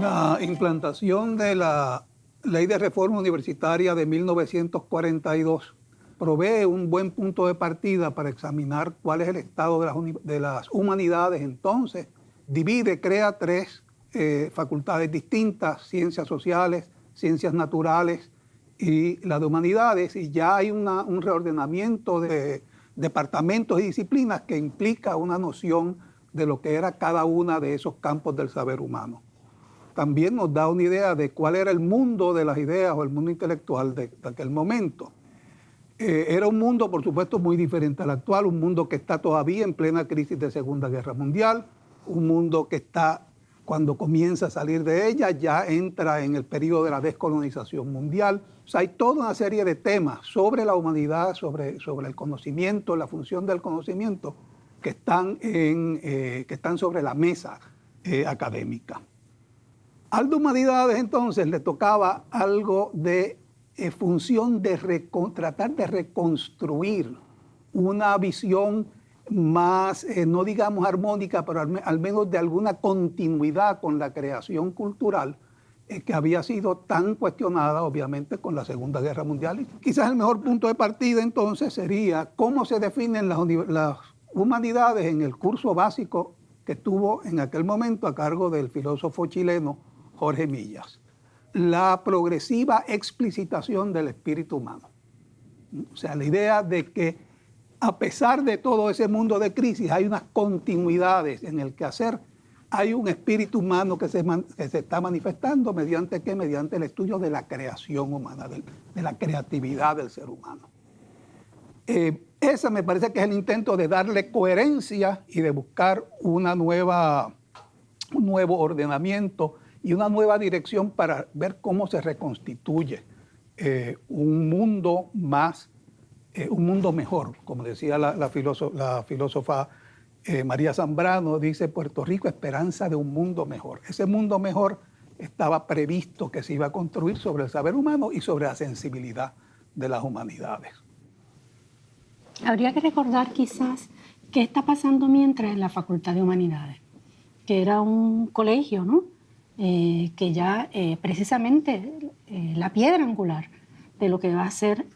La implantación de la Ley de Reforma Universitaria de 1942 provee un buen punto de partida para examinar cuál es el estado de las humanidades. Entonces, crea tres facultades distintas: ciencias sociales, ciencias naturales y la de humanidades, y ya hay un reordenamiento de departamentos y disciplinas que implica una noción de lo que era cada una de esos campos del saber humano. También nos da una idea de cuál era el mundo de las ideas o el mundo intelectual de aquel momento. Era un mundo, por supuesto, muy diferente al actual, un mundo que está todavía en plena crisis de Segunda Guerra Mundial, un mundo que está, cuando comienza a salir de ella, ya entra en el periodo de la descolonización mundial. O sea, hay toda una serie de temas sobre la humanidad, sobre el conocimiento, la función del conocimiento, que están sobre la mesa académica. Al de humanidades, entonces, le tocaba algo de función de tratar de reconstruir una visión más, no digamos armónica, pero al menos de alguna continuidad con la creación cultural que había sido tan cuestionada, obviamente, con la Segunda Guerra Mundial. Y quizás el mejor punto de partida, entonces, sería cómo se definen las humanidades en el curso básico que estuvo en aquel momento a cargo del filósofo chileno Jorge Millas: la progresiva explicitación del espíritu humano. O sea, la idea de que a pesar de todo ese mundo de crisis hay unas continuidades en el quehacer, hay un espíritu humano que se está manifestando mediante ¿qué? Mediante el estudio de la creación humana, de la creatividad del ser humano. Ese me parece que es el intento de darle coherencia y de buscar un nuevo ordenamiento y una nueva dirección para ver cómo se reconstituye un mundo mejor. Como decía la filósofa María Zambrano, dice: Puerto Rico, esperanza de un mundo mejor. Ese mundo mejor estaba previsto que se iba a construir sobre el saber humano y sobre la sensibilidad de las humanidades. Habría que recordar quizás qué está pasando mientras en la Facultad de Humanidades, que era un colegio, ¿no? Que ya precisamente la piedra angular de lo que va a ser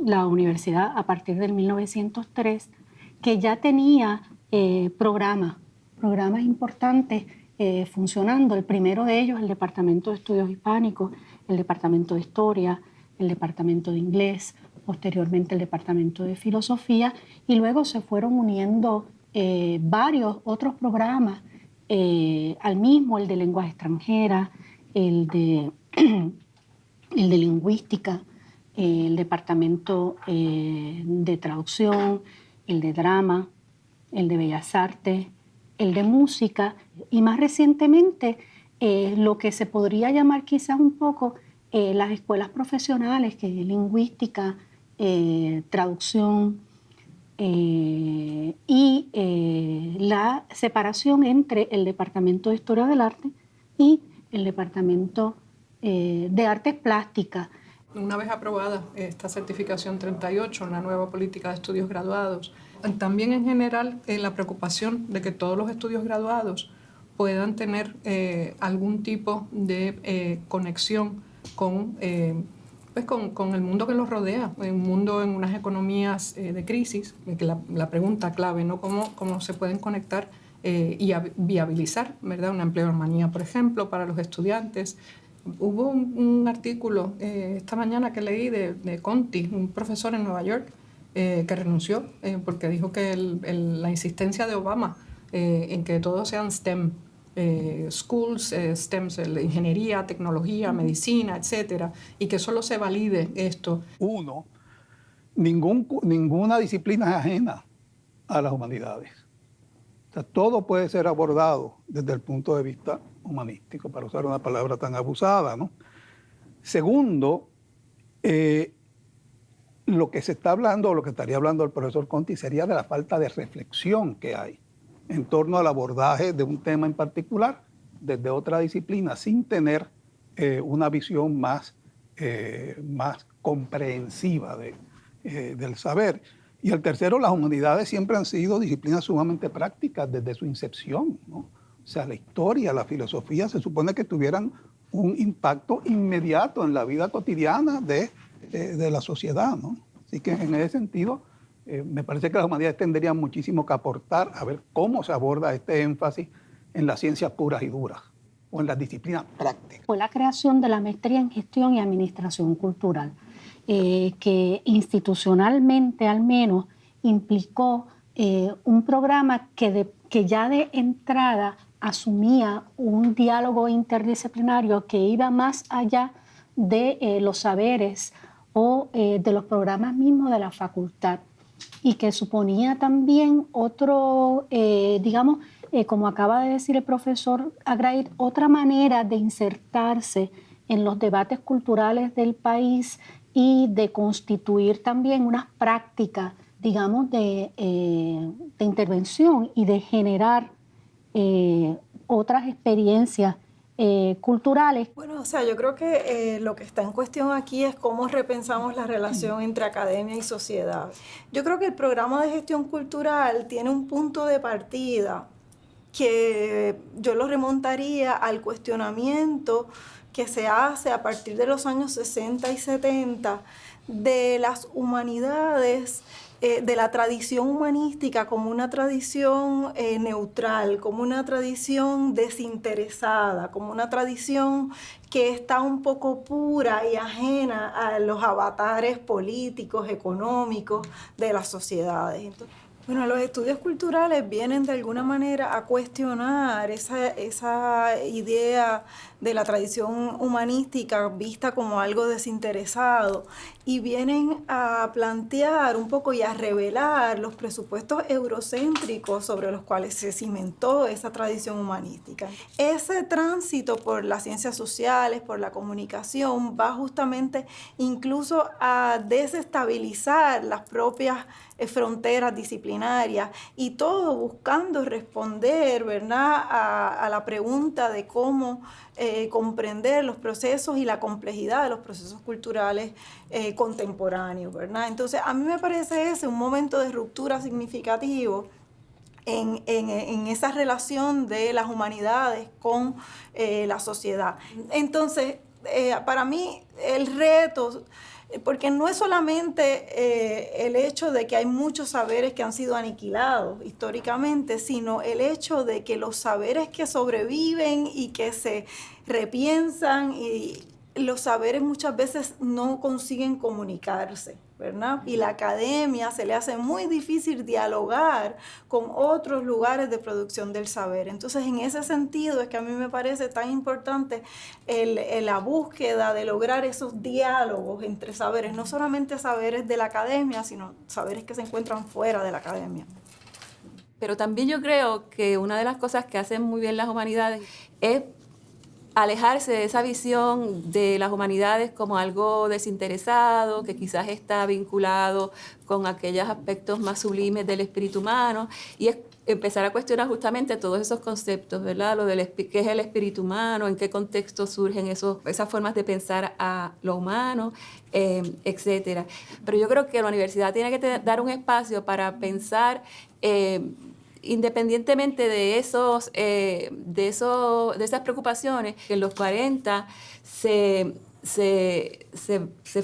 la universidad a partir del 1903, que ya tenía programas importantes funcionando. El primero de ellos, el Departamento de Estudios Hispánicos, el Departamento de Historia, el Departamento de Inglés, posteriormente el Departamento de Filosofía, y luego se fueron uniendo varios otros programas al mismo, el de lengua extranjera, el de lingüística, el departamento de traducción, el de drama, el de bellas artes, el de música, y más recientemente lo que se podría llamar quizás un poco las escuelas profesionales, que es lingüística, traducción, y la separación entre el Departamento de Historia del Arte y el Departamento de Artes Plásticas. Una vez aprobada esta certificación 38, la nueva política de estudios graduados, también en general la preocupación de que todos los estudios graduados puedan tener algún tipo de conexión con el mundo que los rodea, un mundo en unas economías de crisis, que la pregunta clave, ¿no? ¿Cómo se pueden conectar y viabilizar, ¿verdad? Una empleomanía, por ejemplo, para los estudiantes. Hubo un artículo esta mañana que leí de Conti, un profesor en Nueva York, que renunció porque dijo que la insistencia de Obama en que todos sean STEM, schools, STEM, ingeniería, tecnología, medicina, etcétera, y que solo se valide esto. Ninguna disciplina es ajena a las humanidades. O sea, todo puede ser abordado desde el punto de vista humanístico, para usar una palabra tan abusada, ¿no? Segundo, lo que se está hablando, o lo que estaría hablando el profesor Conti, sería de la falta de reflexión que hay en torno al abordaje de un tema en particular desde otra disciplina, sin tener una visión más comprensiva del saber. Y el tercero, las humanidades siempre han sido disciplinas sumamente prácticas desde su incepción, ¿no? O sea, la historia, la filosofía, se supone que tuvieran un impacto inmediato en la vida cotidiana de la sociedad, ¿no? Así que en ese sentido, me parece que las humanidades tendrían muchísimo que aportar a ver cómo se aborda este énfasis en las ciencias puras y duras o en las disciplinas prácticas. Fue la creación de la maestría en gestión y administración cultural, que institucionalmente al menos implicó un programa que ya de entrada asumía un diálogo interdisciplinario que iba más allá de los saberes o de los programas mismos de la facultad, y que suponía también otro, digamos, como acaba de decir el profesor Agraid, otra manera de insertarse en los debates culturales del país y de constituir también unas prácticas, digamos, de intervención y de generar otras experiencias culturales. Bueno, o sea, yo creo que lo que está en cuestión aquí es cómo repensamos la relación entre academia y sociedad. Yo creo que el programa de gestión cultural tiene un punto de partida que yo lo remontaría al cuestionamiento que se hace a partir de los años 60 y 70 de las humanidades, de la tradición humanística como una tradición neutral, como una tradición desinteresada, como una tradición que está un poco pura y ajena a los avatares políticos, económicos de las sociedades. Entonces, bueno, los estudios culturales vienen de alguna manera a cuestionar esa idea de la tradición humanística vista como algo desinteresado, y vienen a plantear un poco y a revelar los presupuestos eurocéntricos sobre los cuales se cimentó esa tradición humanística. Ese tránsito por las ciencias sociales, por la comunicación, va justamente incluso a desestabilizar las propias fronteras disciplinarias, y todo buscando responder, ¿verdad?, a la pregunta de cómo comprender los procesos y la complejidad de los procesos culturales contemporáneos, ¿verdad? Entonces, a mí me parece ese un momento de ruptura significativo en esa relación de las humanidades con la sociedad. Entonces, para mí el reto, porque no es solamente el hecho de que hay muchos saberes que han sido aniquilados históricamente, sino el hecho de que los saberes que sobreviven y que se repiensan, y los saberes muchas veces no consiguen comunicarse, ¿verdad? Y la academia se le hace muy difícil dialogar con otros lugares de producción del saber. Entonces, en ese sentido es que a mí me parece tan importante la búsqueda de lograr esos diálogos entre saberes, no solamente saberes de la academia, sino saberes que se encuentran fuera de la academia. Pero también yo creo que una de las cosas que hacen muy bien las humanidades es alejarse de esa visión de las humanidades como algo desinteresado, que quizás está vinculado con aquellos aspectos más sublimes del espíritu humano, y es empezar a cuestionar justamente todos esos conceptos, ¿verdad? Lo del qué es el espíritu humano, en qué contexto surgen esas formas de pensar a lo humano, etcétera. Pero yo creo que la universidad tiene que dar un espacio para pensar independientemente de esas preocupaciones, que en los 40 se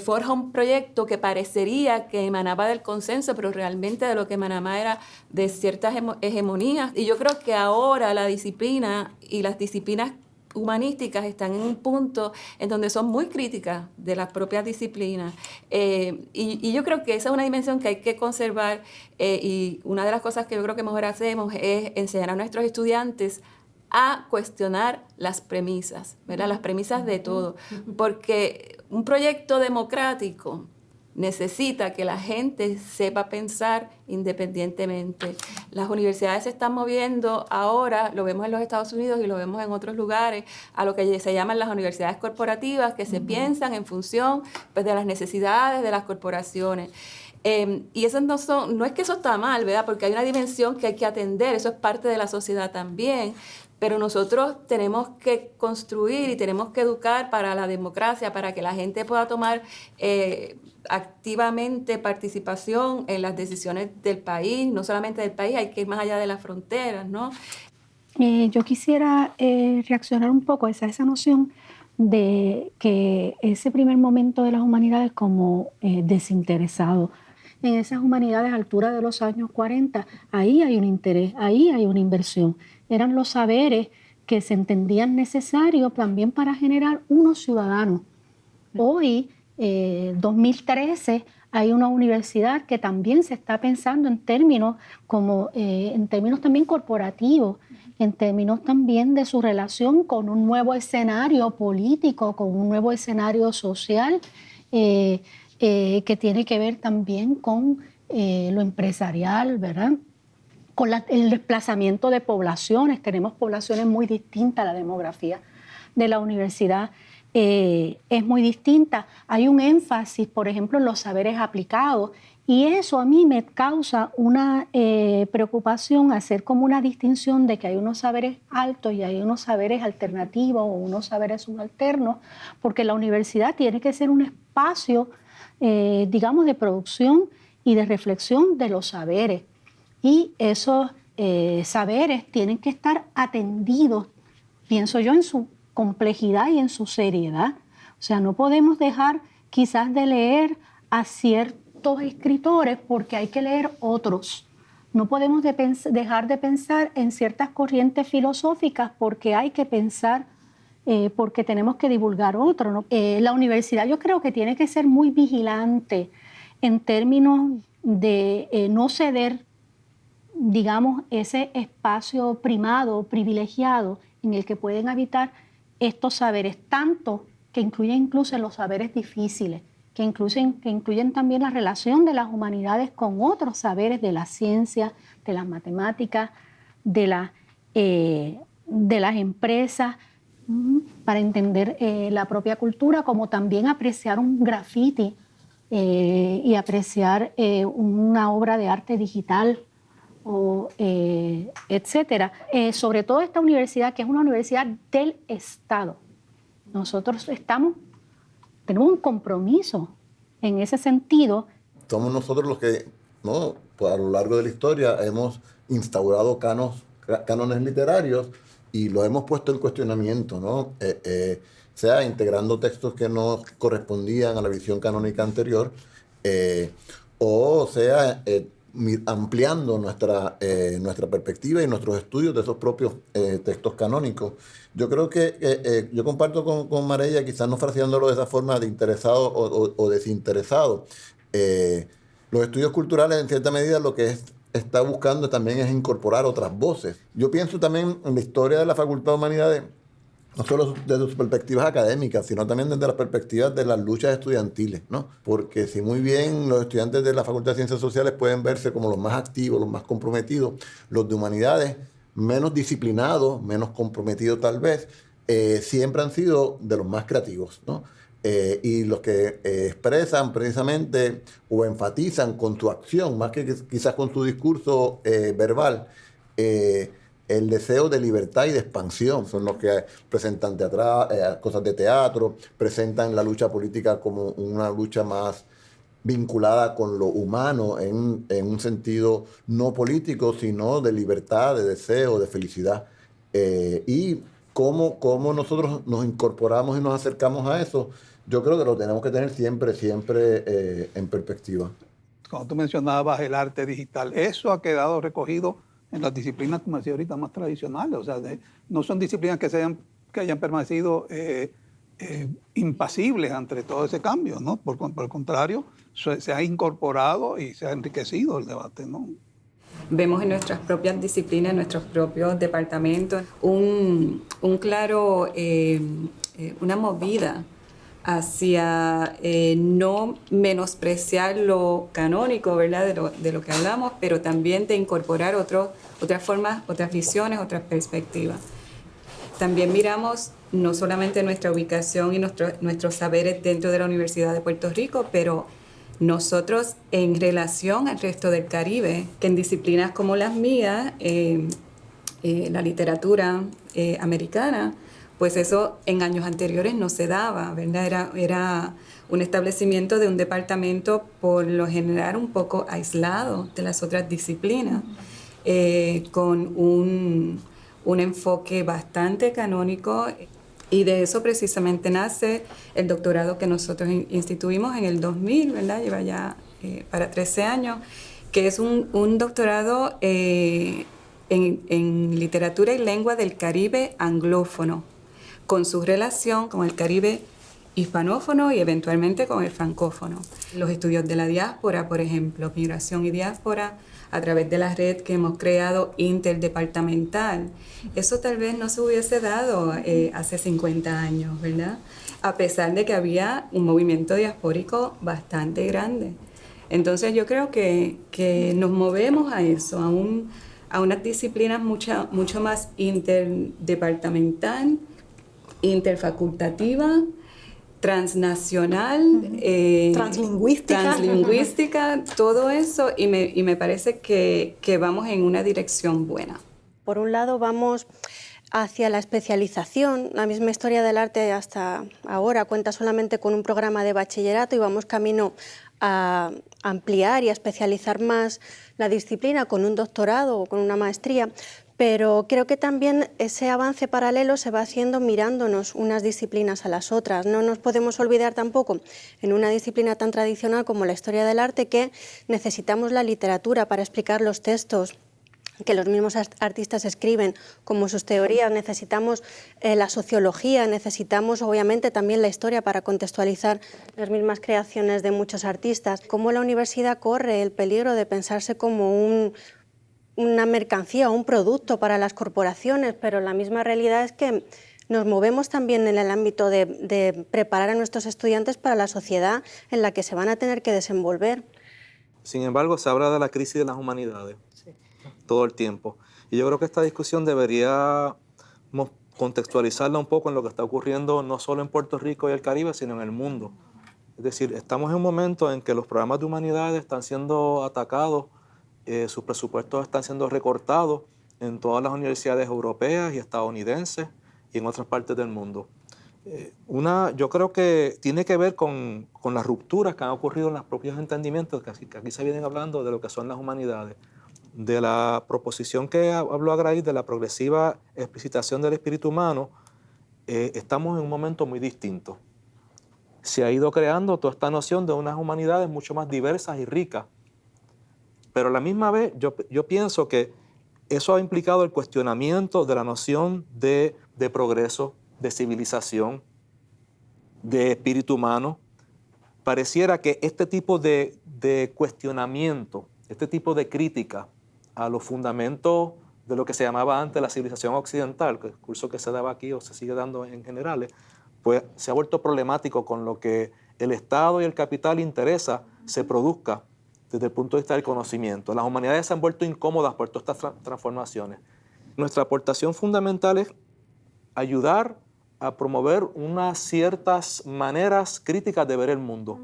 forja un proyecto que parecería que emanaba del consenso, pero realmente de lo que emanaba era de ciertas hegemonías. Y yo creo que ahora la disciplina y las disciplinas humanísticas están en un punto en donde son muy críticas de las propias disciplinas, y yo creo que esa es una dimensión que hay que conservar, y una de las cosas que yo creo que mejor hacemos es enseñar a nuestros estudiantes a cuestionar las premisas, ¿verdad? Las premisas de todo, porque un proyecto democrático necesita que la gente sepa pensar independientemente. Las universidades se están moviendo ahora, lo vemos en los Estados Unidos y lo vemos en otros lugares, a lo que se llaman las universidades corporativas, que se piensan en función, pues, de las necesidades de las corporaciones. Y eso no es que eso está mal, ¿verdad? Porque hay una dimensión que hay que atender, eso es parte de la sociedad también. Pero nosotros tenemos que construir y tenemos que educar para la democracia, para que la gente pueda tomar activamente participación en las decisiones del país, no solamente del país, hay que ir más allá de las fronteras, ¿no? Yo quisiera reaccionar un poco a esa noción de que ese primer momento de las humanidades como desinteresado. En esas humanidades, a altura de los años 40, ahí hay un interés, ahí hay una inversión. Eran los saberes que se entendían necesarios también para generar unos ciudadanos. Hoy, 2013, hay una universidad que también se está pensando en términos también corporativos, en términos también de su relación con un nuevo escenario político, con un nuevo escenario social, que tiene que ver también con lo empresarial, ¿verdad? Con el desplazamiento de poblaciones. Tenemos poblaciones muy distintas, la demografía de la universidad es muy distinta. Hay un énfasis, por ejemplo, en los saberes aplicados, y eso a mí me causa una preocupación, hacer como una distinción de que hay unos saberes altos y hay unos saberes alternativos o unos saberes subalternos, porque la universidad tiene que ser un espacio, digamos, de producción y de reflexión de los saberes. Y esos saberes tienen que estar atendidos, pienso yo, en su complejidad y en su seriedad. O sea, no podemos dejar quizás de leer a ciertos escritores porque hay que leer otros. No podemos dejar de pensar en ciertas corrientes filosóficas porque hay que pensar, porque tenemos que divulgar otro, ¿no? La universidad yo creo que tiene que ser muy vigilante en términos de no ceder, digamos, ese espacio primado, privilegiado, en el que pueden habitar estos saberes, tanto que incluyen incluso los saberes difíciles, que incluyen también la relación de las humanidades con otros saberes de la ciencia, de las matemáticas, de las empresas, para entender la propia cultura, como también apreciar un graffiti y apreciar una obra de arte digital, etcétera. Sobre todo esta universidad, que es una universidad del Estado. Nosotros tenemos un compromiso en ese sentido. Somos nosotros los que, ¿no?, pues a lo largo de la historia hemos instaurado cánones literarios y los hemos puesto en cuestionamiento, ¿no? Sea integrando textos que no correspondían a la visión canónica anterior, o sea ampliando nuestra perspectiva y nuestros estudios de esos propios textos canónicos. Yo creo que yo comparto con Marella, quizás no fraseándolo de esa forma de interesado o desinteresado. Los estudios culturales, en cierta medida, lo que está buscando también es incorporar otras voces. Yo pienso también en la historia de la Facultad de Humanidades, no solo desde sus perspectivas académicas, sino también desde las perspectivas de las luchas estudiantiles, ¿no? Porque si muy bien los estudiantes de la Facultad de Ciencias Sociales pueden verse como los más activos, los más comprometidos, los de Humanidades, menos disciplinados, menos comprometidos tal vez, siempre han sido de los más creativos, ¿no? Y los que expresan precisamente o enfatizan con su acción, más que quizás con su discurso verbal, el deseo de libertad y de expansión. Son los que presentan cosas de teatro, presentan la lucha política como una lucha más vinculada con lo humano en un sentido no político, sino de libertad, de deseo, de felicidad. Y cómo nosotros nos incorporamos y nos acercamos a eso, yo creo que lo tenemos que tener siempre en perspectiva. Cuando tú mencionabas el arte digital, eso ha quedado recogido en las disciplinas, como decía ahorita, más tradicionales. O sea, no son disciplinas que hayan permanecido impasibles ante todo ese cambio, ¿no? Por el contrario, se ha incorporado y se ha enriquecido el debate, ¿no? Vemos en nuestras propias disciplinas, en nuestros propios departamentos, una movida hacia no menospreciar lo canónico, ¿verdad?, de lo que hablamos, pero también de incorporar otras formas, otras visiones, otras perspectivas. También miramos no solamente nuestra ubicación y nuestros saberes dentro de la Universidad de Puerto Rico, pero nosotros en relación al resto del Caribe, que en disciplinas como las mías, la literatura americana, pues eso en años anteriores no se daba, ¿verdad? Era un establecimiento de un departamento por lo general un poco aislado de las otras disciplinas, con un enfoque bastante canónico, y de eso precisamente nace el doctorado que nosotros instituimos en el 2000, ¿verdad? Lleva ya para 13 años, que es un doctorado en literatura y lengua del Caribe anglófono, con su relación con el Caribe hispanófono y eventualmente con el francófono. Los estudios de la diáspora, por ejemplo, migración y diáspora, a través de la red que hemos creado interdepartamental. Eso tal vez no se hubiese dado hace 50 años, ¿verdad? A pesar de que había un movimiento diaspórico bastante grande. Entonces yo creo que nos movemos a eso, a unas disciplinas mucho más interdepartamental, interfacultativa, transnacional, translingüística, todo eso, y me parece que vamos en una dirección buena. Por un lado vamos hacia la especialización. La misma historia del arte hasta ahora cuenta solamente con un programa de bachillerato y vamos camino a ampliar y a especializar más la disciplina con un doctorado o con una maestría. Pero creo que también ese avance paralelo se va haciendo mirándonos unas disciplinas a las otras. No nos podemos olvidar tampoco, en una disciplina tan tradicional como la historia del arte, que necesitamos la literatura para explicar los textos que los mismos artistas escriben, como sus teorías. Necesitamos la sociología, necesitamos obviamente también la historia para contextualizar las mismas creaciones de muchos artistas. Cómo la universidad corre el peligro de pensarse como una mercancía o un producto para las corporaciones, pero la misma realidad es que nos movemos también en el ámbito de preparar a nuestros estudiantes para la sociedad en la que se van a tener que desenvolver. Sin embargo, se habla de la crisis de las humanidades todo el tiempo. Y yo creo que esta discusión deberíamos contextualizarla un poco en lo que está ocurriendo no solo en Puerto Rico y el Caribe, sino en el mundo. Es decir, estamos en un momento en que los programas de humanidades están siendo atacados, sus presupuestos están siendo recortados en todas las universidades europeas y estadounidenses y en otras partes del mundo. Yo creo que tiene que ver con las rupturas que han ocurrido en los propios entendimientos, que aquí se vienen hablando de lo que son las humanidades, de la proposición que habló Agraí de la progresiva explicitación del espíritu humano. Estamos en un momento muy distinto. Se ha ido creando toda esta noción de unas humanidades mucho más diversas y ricas, pero a la misma vez yo pienso que eso ha implicado el cuestionamiento de la noción de progreso, de civilización, de espíritu humano. Pareciera que este tipo de cuestionamiento, este tipo de crítica a los fundamentos de lo que se llamaba antes la civilización occidental, que es el curso que se daba aquí o se sigue dando en generales, pues se ha vuelto problemático con lo que el Estado y el capital interesa se produzca desde el punto de vista del conocimiento. Las humanidades se han vuelto incómodas por todas estas transformaciones. Nuestra aportación fundamental es ayudar a promover unas ciertas maneras críticas de ver el mundo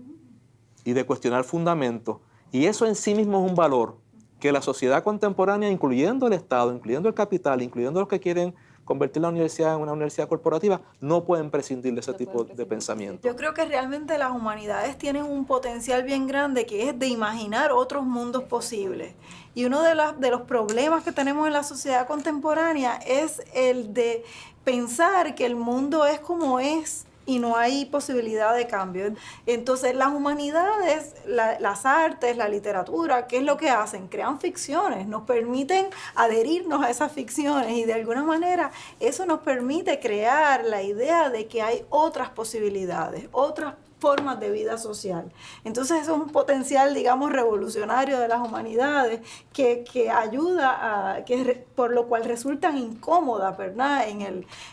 y de cuestionar fundamentos. Y eso en sí mismo es un valor que la sociedad contemporánea, incluyendo el Estado, incluyendo el capital, incluyendo los que quieren convertir la universidad en una universidad corporativa, no pueden prescindir de ese tipo de pensamiento. Yo creo que realmente las humanidades tienen un potencial bien grande, que es de imaginar otros mundos posibles. Y uno de los problemas que tenemos en la sociedad contemporánea es el de pensar que el mundo es como es y no hay posibilidad de cambio. Entonces las humanidades, las artes, la literatura, ¿qué es lo que hacen? Crean ficciones, nos permiten adherirnos a esas ficciones y de alguna manera eso nos permite crear la idea de que hay otras posibilidades, otras formas de vida social. Entonces es un potencial, digamos, revolucionario de las humanidades que ayuda por lo cual resultan incómodas, ¿verdad?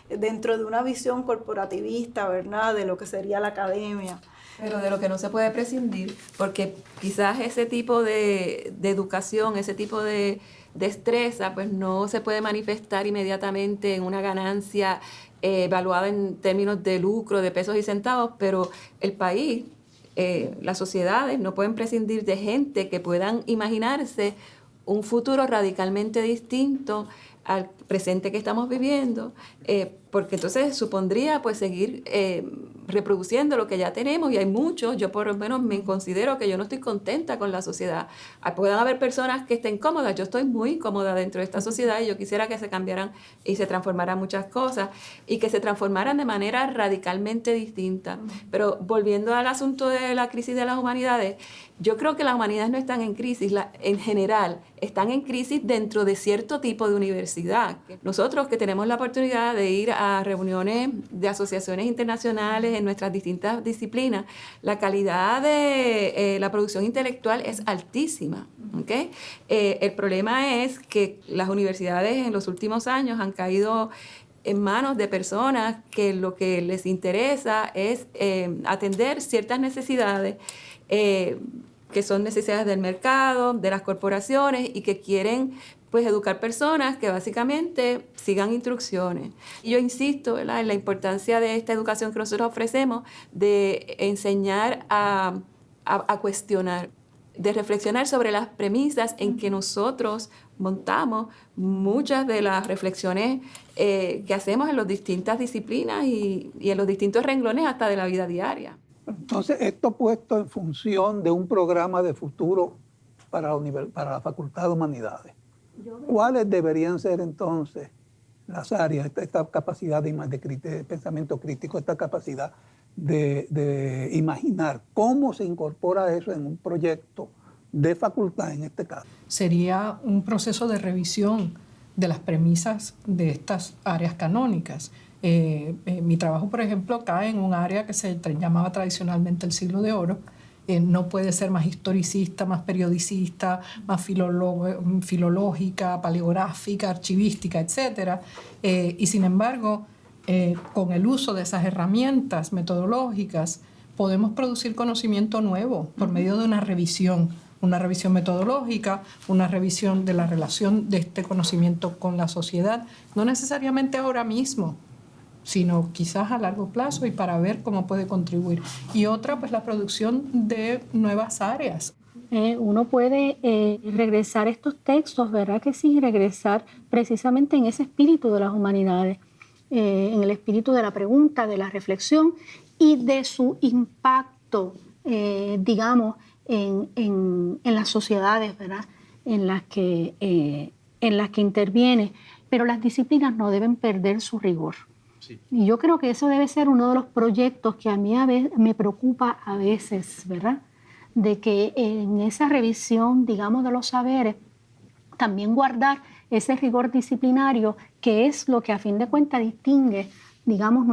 Dentro de una visión corporativista, ¿verdad? De lo que sería la academia. Pero de lo que no se puede prescindir, porque quizás ese tipo de educación, ese tipo de destreza, pues no se puede manifestar inmediatamente en una ganancia evaluada en términos de lucro, de pesos y centavos, pero el país, las sociedades no pueden prescindir de gente que puedan imaginarse un futuro radicalmente distinto al presente que estamos viviendo, porque entonces supondría pues seguir reproduciendo lo que ya tenemos, y hay muchos. Yo por lo menos me considero que yo no estoy contenta con la sociedad. Pueden haber personas que estén cómodas, yo estoy muy cómoda dentro de esta sociedad y yo quisiera que se cambiaran y se transformaran muchas cosas y que se transformaran de manera radicalmente distinta. Pero volviendo al asunto de la crisis de las humanidades, yo creo que las humanidades no están en crisis, en general, están en crisis dentro de cierto tipo de universidad. Nosotros que tenemos la oportunidad de ir a reuniones de asociaciones internacionales en nuestras distintas disciplinas, la calidad de la producción intelectual es altísima. ¿Okay? El problema es que las universidades en los últimos años han caído en manos de personas que lo que les interesa es atender ciertas necesidades que son necesidades del mercado, de las corporaciones, y que quieren pues educar personas que básicamente sigan instrucciones. Y yo insisto, ¿verdad?, en la importancia de esta educación que nosotros ofrecemos, de enseñar a cuestionar, de reflexionar sobre las premisas en que nosotros montamos muchas de las reflexiones que hacemos en las distintas disciplinas y en los distintos renglones hasta de la vida diaria. Entonces, esto puesto en función de un programa de futuro para la Facultad de Humanidades. ¿Cuáles deberían ser entonces las áreas, esta capacidad de pensamiento crítico, esta capacidad de imaginar? ¿Cómo se incorpora eso en un proyecto de facultad en este caso? Sería un proceso de revisión de las premisas de estas áreas canónicas. Mi trabajo, por ejemplo, cae en un área que se llamaba tradicionalmente el siglo de oro. No puede ser más historicista, más periodicista, más filológica, paleográfica, archivística, etc. Y sin embargo, con el uso de esas herramientas metodológicas, podemos producir conocimiento nuevo por medio de una revisión metodológica, una revisión de la relación de este conocimiento con la sociedad, no necesariamente ahora mismo, sino quizás a largo plazo y para ver cómo puede contribuir. Y otra, pues la producción de nuevas áreas. Uno puede regresar a estos textos, ¿verdad que sí? Regresar precisamente en ese espíritu de las humanidades, en el espíritu de la pregunta, de la reflexión y de su impacto, digamos, en las sociedades, ¿verdad?, en las que interviene. Pero las disciplinas no deben perder su rigor. Sí. Y yo creo que eso debe ser uno de los proyectos que a mí me preocupa a veces, ¿verdad?, de que en esa revisión, digamos, de los saberes, también guardar ese rigor disciplinario, que es lo que a fin de cuentas distingue, digamos,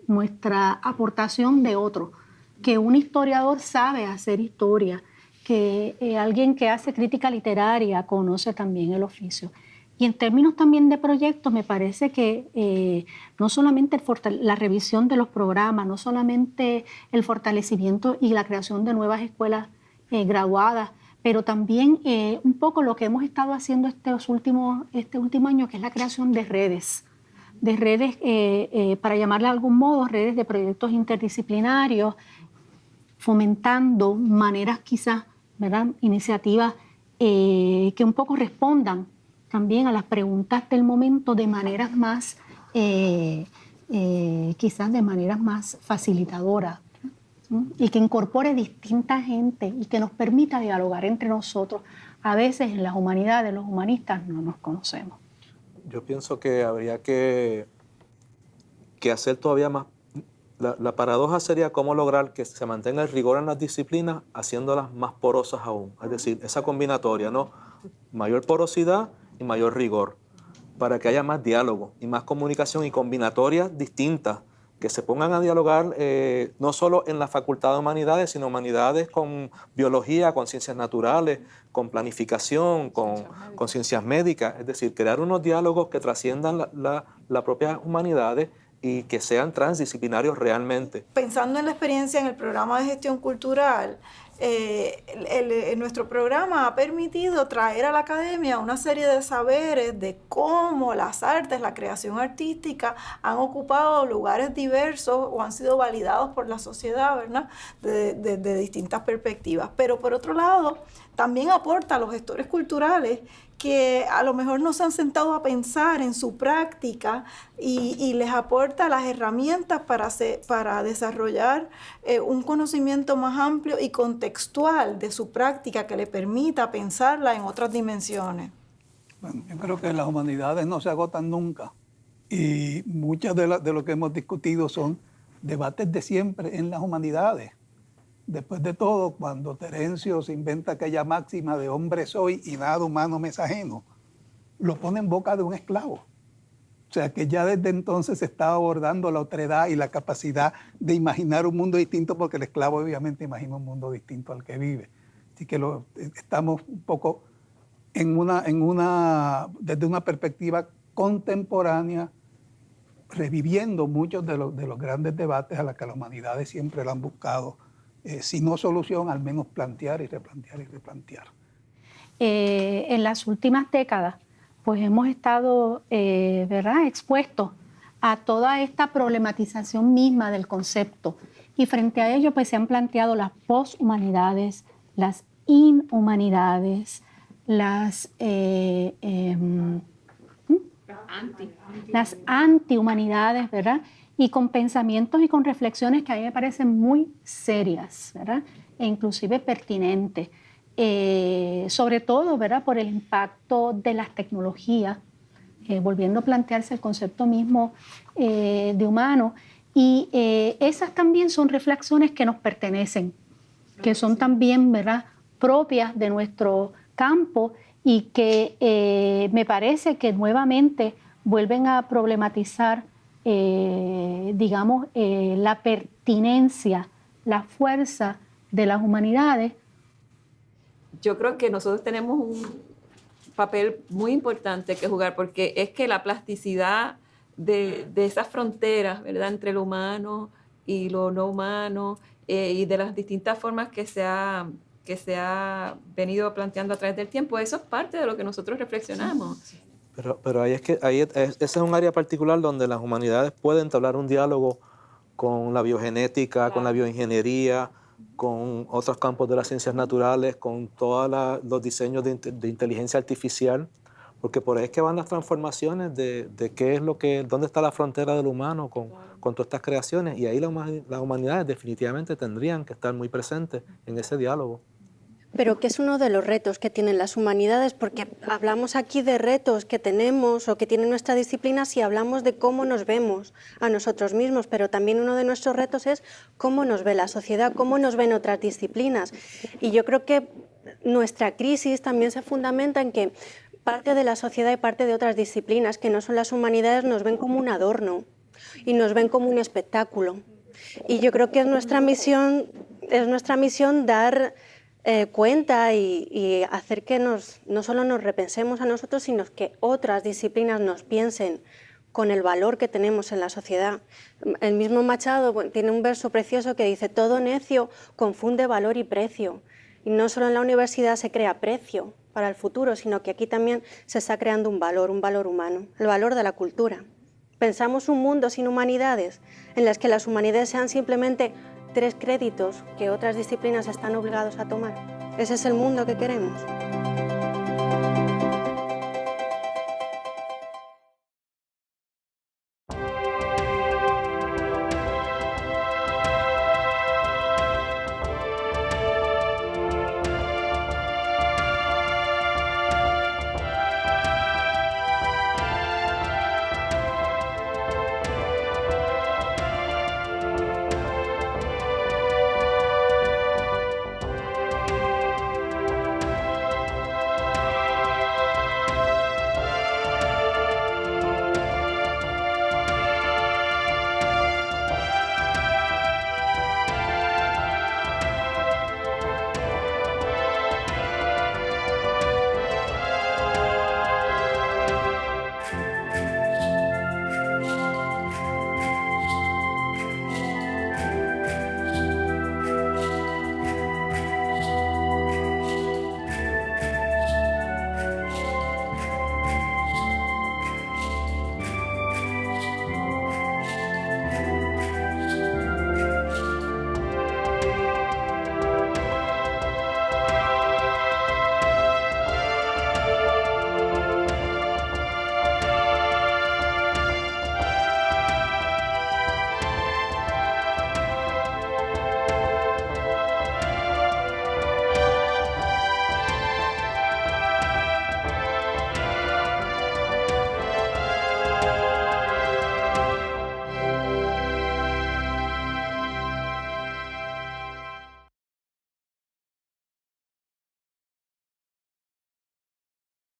nuestra aportación de otro. Que un historiador sabe hacer historia, que alguien que hace crítica literaria conoce también el oficio. Y en términos también de proyectos, me parece que no solamente la revisión de los programas, no solamente el fortalecimiento y la creación de nuevas escuelas graduadas, pero también un poco lo que hemos estado haciendo este último año, que es la creación de redes, para llamarle de algún modo, redes de proyectos interdisciplinarios, fomentando maneras quizás, ¿verdad?, iniciativas que un poco respondan también a las preguntas del momento de maneras más, quizás de maneras más facilitadoras, ¿sí?, y que incorpore distinta gente y que nos permita dialogar entre nosotros. A veces en las humanidades, los humanistas no nos conocemos. Yo pienso que habría que hacer todavía más. La paradoja sería cómo lograr que se mantenga el rigor en las disciplinas haciéndolas más porosas aún. Es decir, esa combinatoria, ¿no? Mayor porosidad y mayor rigor, para que haya más diálogo y más comunicación y combinatorias distintas que se pongan a dialogar no solo en la Facultad de Humanidades, sino humanidades con biología, con ciencias naturales, con planificación, con ciencias médicas. Es decir, crear unos diálogos que trasciendan las propias humanidades y que sean transdisciplinarios realmente. Pensando en la experiencia en el programa de gestión cultural, nuestro programa ha permitido traer a la academia una serie de saberes de cómo las artes, la creación artística han ocupado lugares diversos o han sido validados por la sociedad, ¿verdad?, de distintas perspectivas. Pero por otro lado, también aporta a los gestores culturales que a lo mejor no se han sentado a pensar en su práctica y les aporta las herramientas para desarrollar un conocimiento más amplio y contextual de su práctica que le permita pensarla en otras dimensiones. Bueno, yo creo que las humanidades no se agotan nunca y muchas de lo que hemos discutido son debates de siempre en las humanidades. Después de todo, cuando Terencio se inventa aquella máxima de hombre soy y nada humano me es ajeno, lo pone en boca de un esclavo. O sea que ya desde entonces se estaba abordando la otredad y la capacidad de imaginar un mundo distinto, porque el esclavo obviamente imagina un mundo distinto al que vive. Así que estamos un poco desde una perspectiva contemporánea, reviviendo muchos de los grandes debates a los que las humanidades siempre lo han buscado. Si no solución, al menos plantear y replantear y replantear. En las últimas décadas, pues hemos estado expuestos a toda esta problematización misma del concepto. Y frente a ello, pues se han planteado las poshumanidades, las inhumanidades, las antihumanidades, ¿verdad? Y con pensamientos y con reflexiones que a mí me parecen muy serias, ¿verdad? E inclusive pertinentes, sobre todo, ¿verdad? Por el impacto de las tecnologías, volviendo a plantearse el concepto mismo de humano, y esas también son reflexiones que nos pertenecen, que son también, ¿verdad?, propias de nuestro campo y que me parece que nuevamente vuelven a problematizar la pertinencia, la fuerza de las humanidades. Yo creo que nosotros tenemos un papel muy importante que jugar, porque es que la plasticidad de esas fronteras, ¿verdad?, entre lo humano y lo no humano, y de las distintas formas que se ha venido planteando a través del tiempo, eso es parte de lo que nosotros reflexionamos. Pero ese es un área particular donde las humanidades pueden entablar un diálogo con la biogenética, claro, con la bioingeniería, con otros campos de las ciencias naturales, con todos los diseños de inteligencia artificial, porque por ahí es que van las transformaciones de qué es dónde está la frontera del humano con todas estas creaciones, y ahí las humanidades definitivamente tendrían que estar muy presentes en ese diálogo. Pero que es uno de los retos que tienen las humanidades, porque hablamos aquí de retos que tenemos o que tiene nuestra disciplina si hablamos de cómo nos vemos a nosotros mismos, pero también uno de nuestros retos es cómo nos ve la sociedad, cómo nos ven otras disciplinas. Y yo creo que nuestra crisis también se fundamenta en que parte de la sociedad y parte de otras disciplinas que no son las humanidades nos ven como un adorno y nos ven como un espectáculo. Y yo creo que es nuestra misión dar cuenta y hacer que no solo nos repensemos a nosotros, sino que otras disciplinas nos piensen con el valor que tenemos en la sociedad. El mismo Machado tiene un verso precioso que dice: todo necio confunde valor y precio. Y no solo en la universidad se crea precio para el futuro, sino que aquí también se está creando un valor humano, el valor de la cultura. Pensamos un mundo sin humanidades, en las que las humanidades sean simplemente 3 créditos que otras disciplinas están obligados a tomar. ¿Ese es el mundo que queremos?